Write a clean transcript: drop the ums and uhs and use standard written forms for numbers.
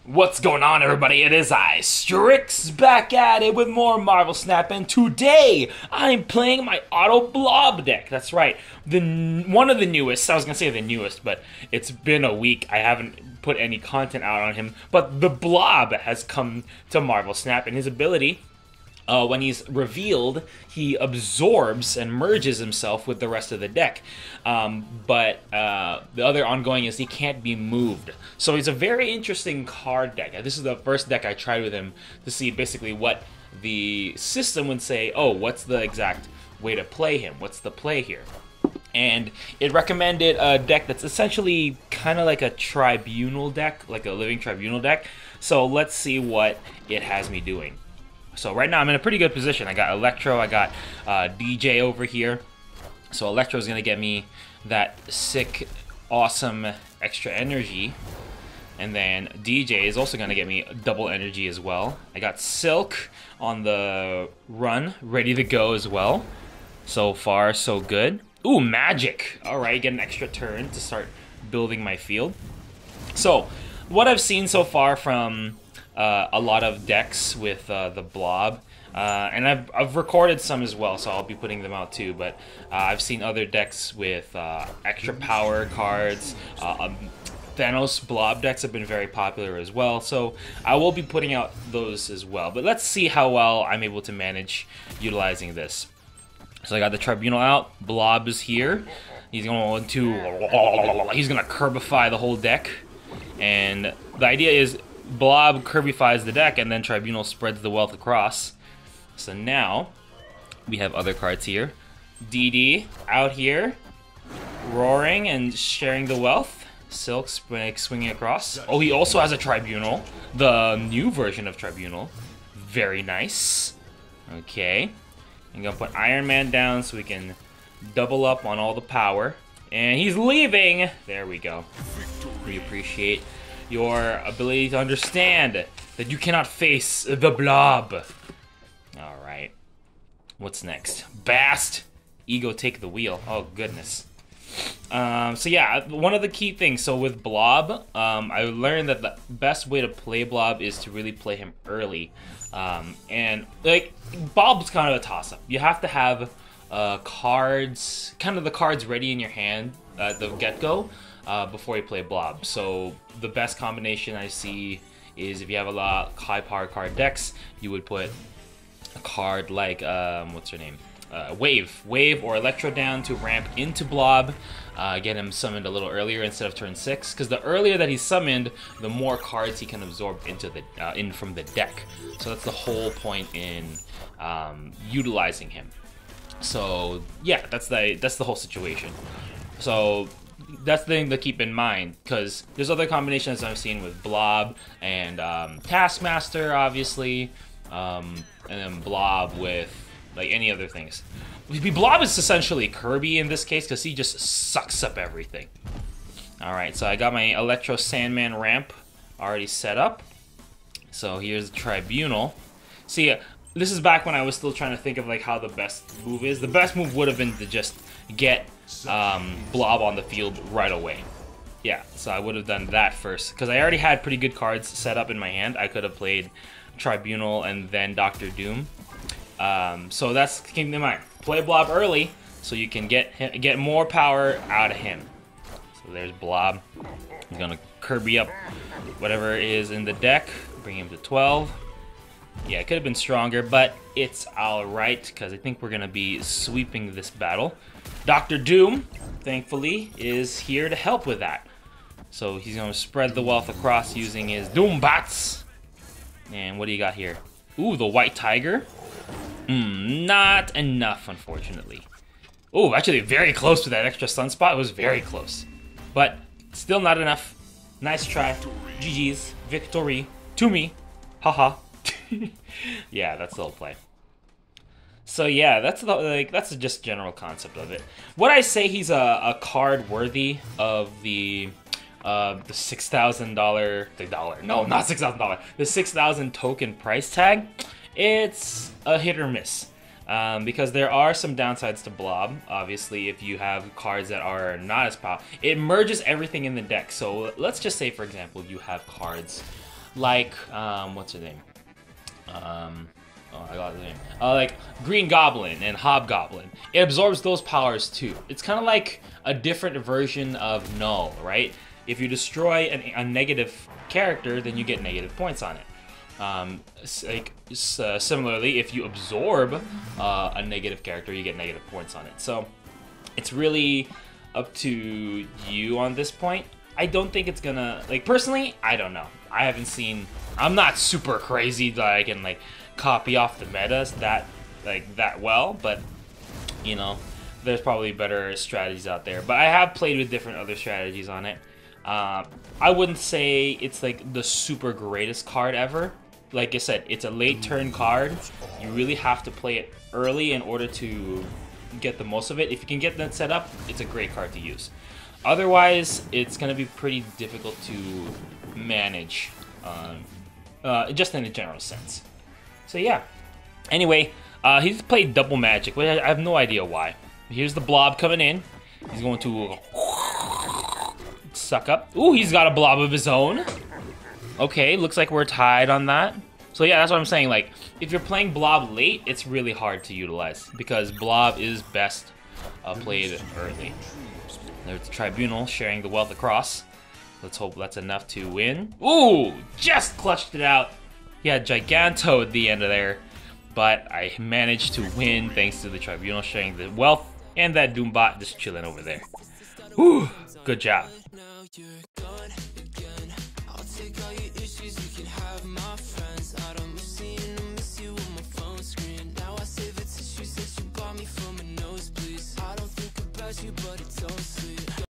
What's going on, everybody? It is I, Strix, back at it with more Marvel Snap, and today I'm playing my Auto Blob deck. That's right, one of the newest. I was gonna say the newest, but it's been a week. I haven't put any content out on him, but the Blob has come to Marvel Snap, and his ability, when he's revealed, he absorbs and merges himself with the rest of the deck. But the other ongoing is he can't be moved. So he's a very interesting card deck. This is the first deck I tried with him to see basically what the system would say, oh, what's the exact way to play him? What's the play here? And it recommended a deck that's essentially kind of like a tribunal deck, like a living tribunal deck. So let's see what it has me doing. So right now I'm in a pretty good position. I got Electro, I got DJ over here. So Electro is going to get me that sick, awesome extra energy. And then DJ is also going to get me double energy as well. I got Silk on the run, ready to go as well. So far, so good. Ooh, Magic. Alright, get an extra turn to start building my field. So, what I've seen so far from a lot of decks with the Blob, and I've recorded some as well, so I'll be putting them out too, but I've seen other decks with extra power cards. Thanos Blob decks have been very popular as well, so I will be putting out those as well. But let's see how well I'm able to manage utilizing this. So I got the Tribunal out, Blob is here. He's going to Kirbify the whole deck, and the idea is Blob Kirbyfies the deck, and then Tribunal spreads the wealth across. So now, we have other cards here. DD out here, roaring and sharing the wealth. Silk swinging across. Oh, he also has a Tribunal, the new version of Tribunal. Very nice. Okay. I'm gonna put Iron Man down so we can double up on all the power. And he's leaving! There we go. We appreciate your ability to understand that you cannot face the Blob. Alright. What's next? Bast! Ego take the wheel. Oh, goodness. So yeah, one of the key things, so with Blob, I learned that the best way to play Blob is to really play him early. And, like, Blob's kind of a toss-up. You have to have cards, kind of the cards ready in your hand at the get-go before you play Blob. So the best combination I see is if you have a lot of high-power card decks, you would put a card like, what's her name? Wave or Electro down to ramp into Blob, get him summoned a little earlier instead of turn 6, because the earlier that he's summoned, the more cards he can absorb into the in from the deck. So that's the whole point in utilizing him. So yeah, that's the whole situation. So that's the thing to keep in mind, because there's other combinations I've seen with Blob and Taskmaster, obviously, and then Blob with like any other things. Blob is essentially Kirby in this case because he just sucks up everything. Alright, so I got my Electro Sandman ramp already set up. So here's the Tribunal. See, this is back when I was still trying to think of like how the best move is. The best move would have been to just get Blob on the field right away. Yeah, so I would have done that first because I already had pretty good cards set up in my hand. I could have played Tribunal and then Dr. Doom. So that's keeping in mind. Play Blob early so you can get more power out of him. So there's Blob. He's gonna Kirby up whatever is in the deck, bring him to 12. Yeah, it could have been stronger, but it's alright because I think we're gonna be sweeping this battle. Dr. Doom, thankfully, is here to help with that. So he's gonna spread the wealth across using his Doom Bats. And what do you got here? Ooh, the White Tiger. Not enough, unfortunately. Oh, actually very close to that extra sunspot. It was very close. But still not enough. Nice try. GG's. Victory. To me. Haha. Yeah, that's the whole play. So yeah, that's that's just general concept of it. Would I say he's a card worthy of the $6,000, no, not $6,000, the 6,000 token price tag? It's a hit or miss. Because there are some downsides to Blob. Obviously, if you have cards that are not as powerful, it merges everything in the deck. So let's just say, for example, you have cards like, what's her name? Oh, I got the name. Like Green Goblin and Hobgoblin. It absorbs those powers too. It's kind of like a different version of Null, right? If you destroy a negative character, then you get negative points on it. Similarly, if you absorb a negative character, you get negative points on it. So it's really up to you on this point. I don't think it's gonna, like, personally, I don't know. I haven't seen, I'm not super crazy that I can, like, copy off the metas that well, but, you know, there's probably better strategies out there. But I have played with different other strategies on it. I wouldn't say it's, like, the super greatest card ever. Like I said, it's a late turn card. You really have to play it early in order to get the most of it. If you can get that set up, it's a great card to use. Otherwise, it's going to be pretty difficult to manage, just in a general sense. So yeah. Anyway, he's played double magic, but I have no idea why. Here's the Blob coming in. He's going to suck up. Ooh, he's got a Blob of his own. Okay, looks like we're tied on that. So yeah, that's what I'm saying. Like, if you're playing Blob late, it's really hard to utilize because Blob is best played early. There's the Tribunal sharing the wealth across. Let's hope that's enough to win. Ooh, just clutched it out. He had Giganto at the end of there, but I managed to win thanks to the Tribunal sharing the wealth and that Doombot just chilling over there. Whew, good job. But it's so sweet.